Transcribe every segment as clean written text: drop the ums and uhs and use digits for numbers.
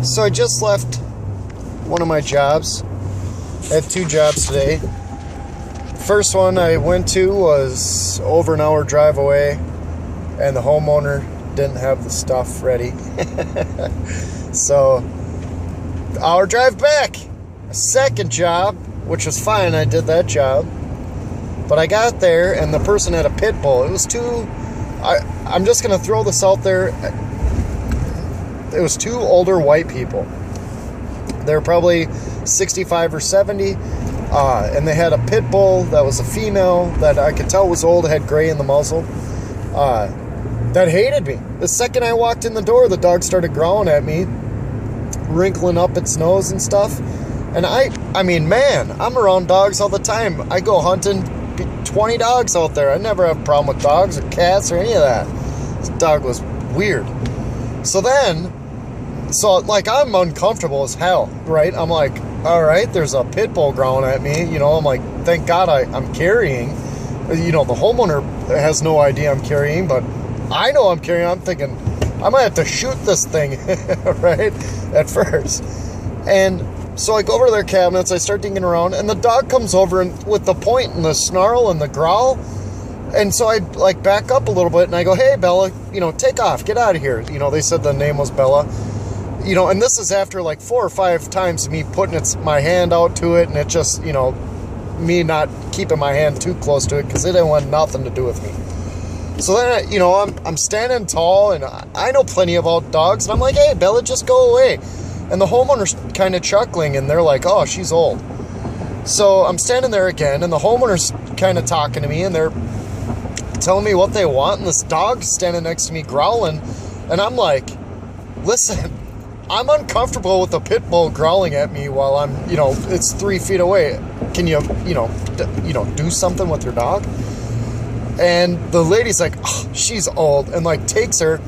So I just left one of my jobs. I had 2 jobs today. First one I went to was over an hour drive away, and the homeowner didn't have the stuff ready. So, hour drive back. A second job, which was fine, I did that job. But I got there, and the person had a pit bull. It was I'm just going to throw this out there. It was 2 older white people. They were probably 65 or 70. And they had a pit bull that was a female that I could tell was old, had gray in the muzzle. That hated me. The second I walked in the door, the dog started growling at me, wrinkling up its nose and stuff. And I mean, man, I'm around dogs all the time. I go hunting, 20 dogs out there. I never have a problem with dogs or cats or any of that. This dog was weird. So I'm uncomfortable as hell, right? I'm like, all right, there's a pit bull growling at me. You know, I'm like, thank God I'm carrying. You know, the homeowner has no idea I'm carrying, but I know I'm carrying. I'm thinking, I might have to shoot this thing, right, at first. And so I go over to their cabinets, I start digging around, and the dog comes over and with the point and the snarl and the growl. And so I, like, back up a little bit, and I go, hey, Bella, you know, take off, get out of here. You know, they said the name was Bella. You know, and this is after like 4 or 5 times me putting my hand out to it, and it just, you know, me not keeping my hand too close to it because it didn't want nothing to do with me. So then, you know, I'm standing tall, and I know plenty about dogs, and I'm like, hey, Bella, just go away. And the homeowner's kind of chuckling, and they're like, oh, she's old. So I'm standing there again, and the homeowner's kind of talking to me, and they're telling me what they want, and this dog's standing next to me growling, and I'm like, listen, I'm uncomfortable with a pit bull growling at me while I'm, you know, it's 3 feet away. Can you do something with your dog? And the lady's like, oh, she's old, and like takes her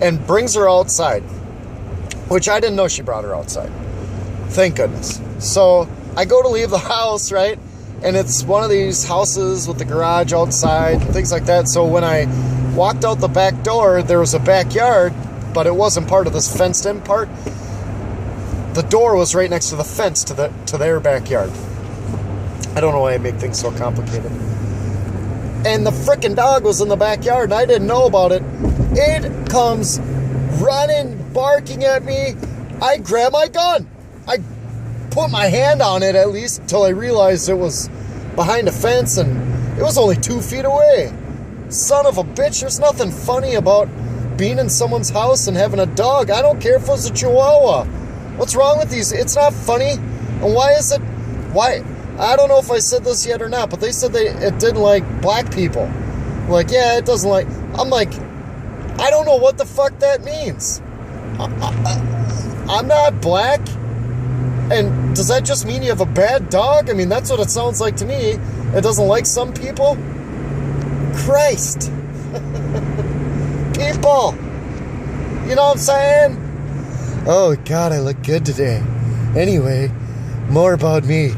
and brings her outside, which I didn't know she brought her outside. Thank goodness. So I go to leave the house, right? And it's one of these houses with the garage outside and things like that. So when I walked out the back door, there was a backyard, but it wasn't part of this fenced-in part. The door was right next to the fence to their backyard. I don't know why I make things so complicated. And the frickin' dog was in the backyard, and I didn't know about it. It comes running, barking at me. I grab my gun. I put my hand on it at least until I realized it was behind a fence, and it was only 2 feet away. Son of a bitch, there's nothing funny about being in someone's house and having a dog. I don't care if it was a Chihuahua. What's wrong with these? It's not funny. And why? I don't know if I said this yet or not, but they said it didn't like black people. Like, yeah, it doesn't like... I'm like, I don't know what the fuck that means. I'm not black. And does that just mean you have a bad dog? I mean, that's what it sounds like to me. It doesn't like some people. Christ. People. You know what I'm saying? Oh, God, I look good today. Anyway, more about me.